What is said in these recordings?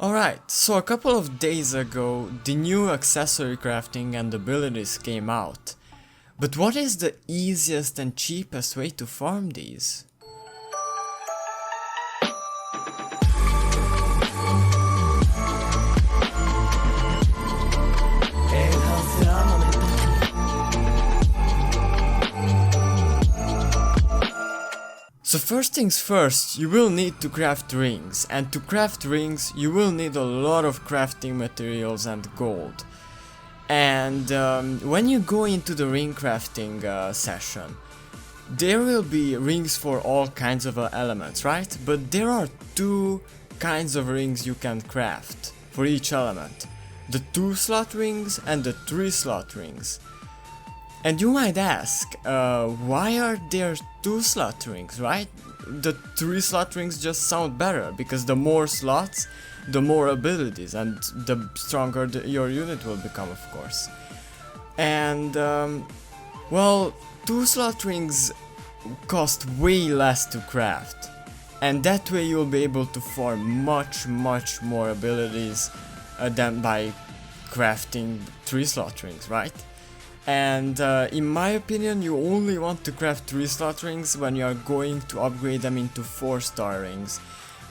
Alright, so a couple of days ago, the new accessory crafting and abilities came out. But what is the easiest and cheapest way to farm these? So first things first, you will need to craft rings, and to craft rings you will need a lot of crafting materials and gold. And when you go into the ring crafting session, there will be rings for all kinds of elements, right? But there are two kinds of rings you can craft for each element. The 2-slot rings and the 3-slot rings. And you might ask, why are there 2-slot rings, right? The 3-slot rings just sound better, because the more slots, the more abilities, and the stronger your unit will become, of course. And, well, 2-slot rings cost way less to craft. And that way you'll be able to farm much more abilities than by crafting 3-slot rings, right? And in my opinion, you only want to craft 3-slot rings when you are going to upgrade them into 4-star rings.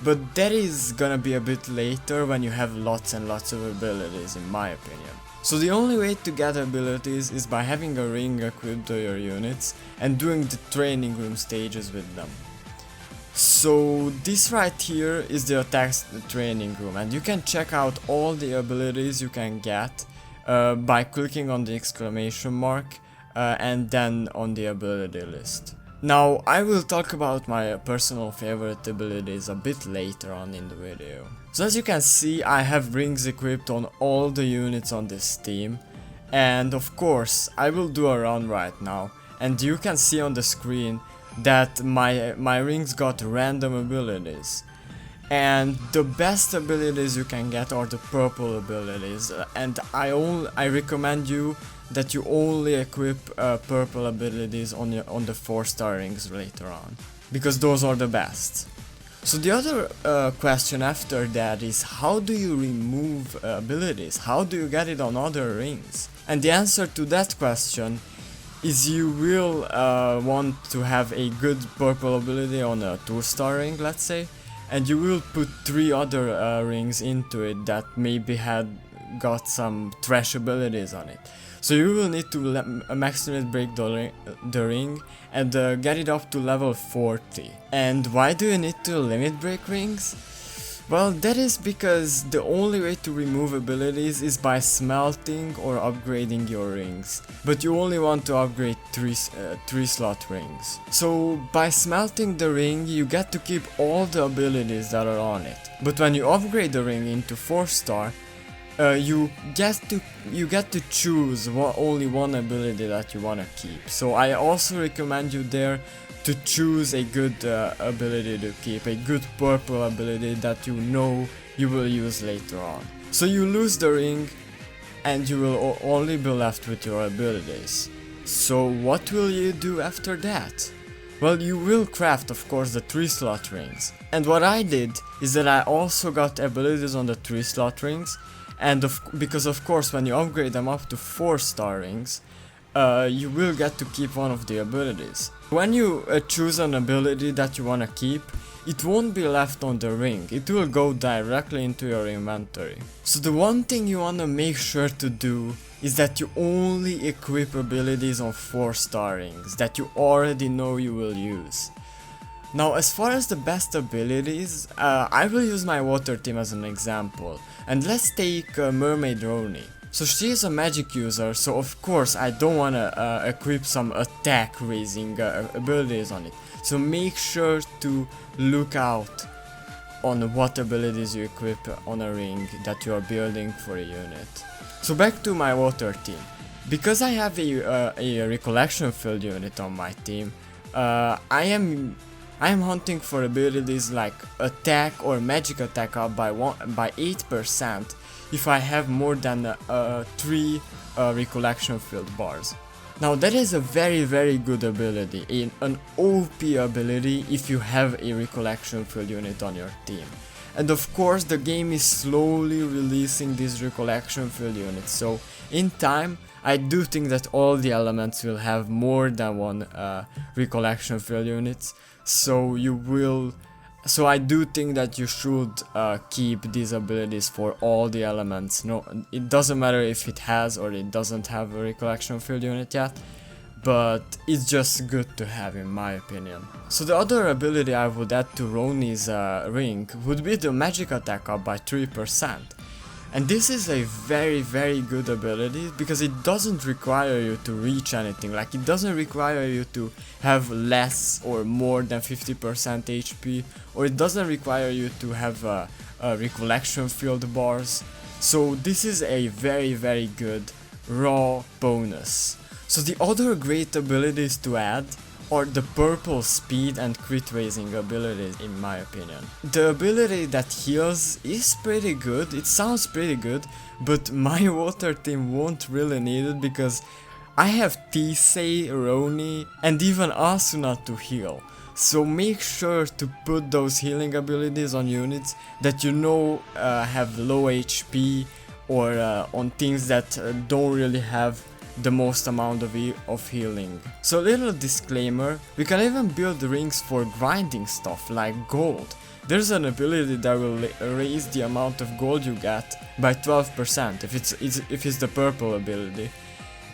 But that is gonna be a bit later when you have lots and lots of abilities, in my opinion. So the only way to get abilities is by having a ring equipped to your units and doing the training room stages with them. So this right here is the attack training room, and you can check out all the abilities you can get by clicking on the exclamation mark and then on the ability list. Now I will talk about my personal favorite abilities a bit later on in the video. So as you can see, I have rings equipped on all the units on this team, and of course I will do a run right now, and you can see on the screen that my rings got random abilities. And the best abilities you can get are the purple abilities, and I recommend you that you only equip purple abilities on the 4-star rings later on, because those are the best. So the other question after that is, how do you remove abilities? How do you get it on other rings? And the answer to that question is you will want to have a good purple ability on a 2-star ring, let's say, and you will put 3 other rings into it that maybe had got some trash abilities on it. So you will need to max limit break the ring and get it up to level 40. And why do you need to limit break rings? Well, that is because the only way to remove abilities is by smelting or upgrading your rings. But you only want to upgrade 3-slot rings. So by smelting the ring, you get to keep all the abilities that are on it. But when you upgrade the ring into 4-star, you get to choose only one ability that you want to keep. So I also recommend you there to choose a good ability to keep, a good purple ability that you know you will use later on. So you lose the ring and you will only be left with your abilities. So what will you do after that? Well, you will craft, of course, the 3-slot rings. And what I did is that I also got abilities on the 3-slot rings, and because of course when you upgrade them up to 4-star rings, you will get to keep one of the abilities. When you choose an ability that you wanna keep, it won't be left on the ring, it will go directly into your inventory. So the one thing you wanna make sure to do is that you only equip abilities on 4-star rings that you already know you will use. Now as far as the best abilities, I will use my water team as an example, and let's take Mermaid Roni. So she is a magic user, so of course I don't wanna equip some attack raising abilities on it. So make sure to look out on what abilities you equip on a ring that you are building for a unit. So back to my water team. Because I have a recollection field unit on my team, I am hunting for abilities like attack or magic attack up by 8% if I have more than 3 recollection field bars. Now that is a very good ability, an OP ability if you have a recollection field unit on your team. and of course the game is slowly releasing these recollection field units, so in time I do think that all the elements will have more than one recollection field units, so I do think that you should keep these abilities for all the elements. No, it doesn't matter if it has or it doesn't have a recollection field unit yet, but it's just good to have in my opinion. So the other ability I would add to Roni's ring would be the magic attack up by 3%. And this is a very good ability because it doesn't require you to reach anything, like it doesn't require you to have less or more than 50% HP, or it doesn't require you to have a recollection field bars. So this is a very good raw bonus. So the other great abilities to add are the purple speed and crit raising abilities in my opinion. The ability that heals is pretty good, it sounds pretty good, but my water team won't really need it because I have Tisei, Roni and even Asuna to heal. So make sure to put those healing abilities on units that you know have low HP or on things that don't really have the most amount of healing. So little disclaimer, we can even build rings for grinding stuff like gold. There's an ability that will raise the amount of gold you get by 12% if it's the purple ability.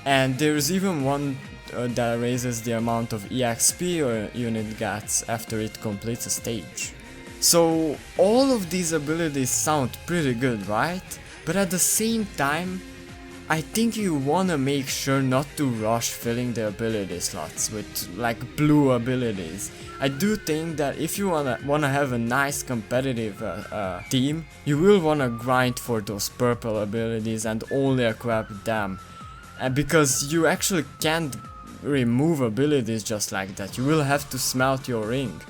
And there's even one that raises the amount of EXP a unit gets after it completes a stage. So all of these abilities sound pretty good, right? But at the same time, I think you wanna make sure not to rush filling the ability slots with like blue abilities. I do think that if you wanna have a nice competitive team, you will wanna grind for those purple abilities and only equip them. And because you actually can't remove abilities just like that, you will have to smelt your ring.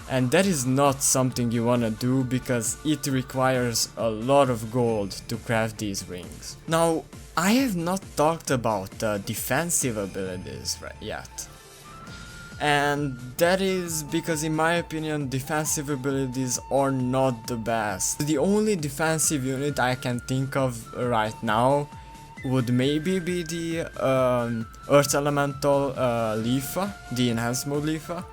And that is not something you wanna do because it requires a lot of gold to craft these rings. Now, I have not talked about defensive abilities yet. And that is because in my opinion defensive abilities are not the best. The only defensive unit I can think of right now would maybe be the Earth Elemental Lifa, the Enhanced Mode Lifa.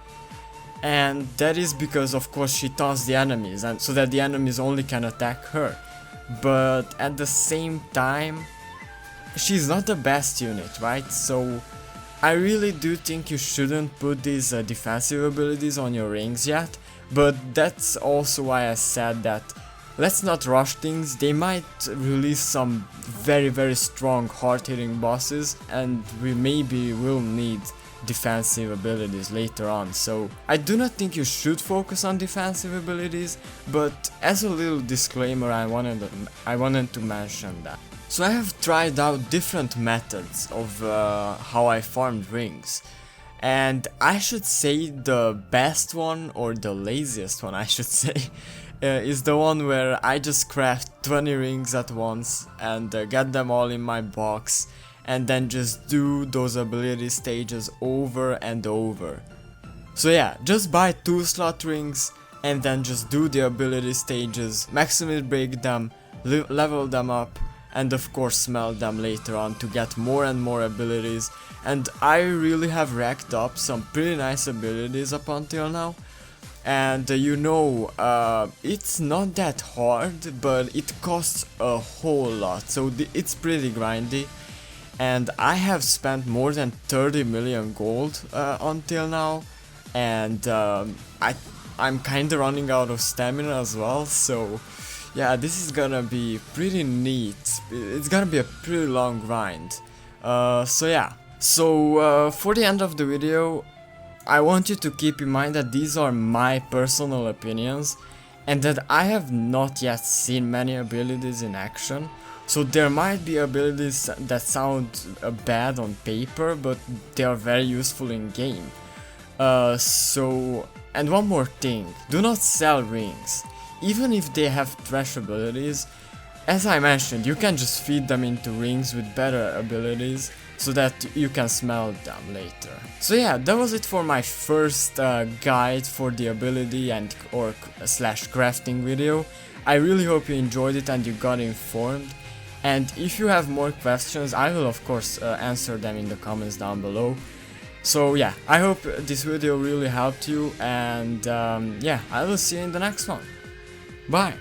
And that is because of course she taunts the enemies and so that the enemies only can attack her. But at the same time, she's not the best unit, right? So I really do think you shouldn't put these defensive abilities on your rings yet, but that's also why I said that let's not rush things. They might release some very strong hard-hitting bosses and we maybe will need defensive abilities later on, so I do not think you should focus on defensive abilities, but as a little disclaimer I wanted to mention that. So I have tried out different methods of how I farmed rings, and I should say the best one, or the laziest one I should say, is the one where I just craft 20 rings at once and get them all in my box and then just do those ability stages over and over. So yeah, just buy 2 slot rings and then just do the ability stages, maximally break them, level them up, and of course smelt them later on to get more and more abilities. And I really have racked up some pretty nice abilities up until now. And it's not that hard, but it costs a whole lot, so it's pretty grindy. And I have spent more than 30 million gold until now, and I'm kinda running out of stamina as well, so yeah, this is gonna be pretty neat. It's gonna be a pretty long grind. So yeah, for the end of the video, I want you to keep in mind that these are my personal opinions and that I have not yet seen many abilities in action. So there might be abilities that sound bad on paper, but they are very useful in game. And one more thing, do not sell rings. Even if they have trash abilities, as I mentioned, you can just feed them into rings with better abilities, so that you can smelt them later. So yeah, that was it for my first guide for the ability and or slash crafting video. I really hope you enjoyed it and you got informed. And if you have more questions, I will of course answer them in the comments down below. So yeah, I hope this video really helped you, and yeah, I will see you in the next one. Bye!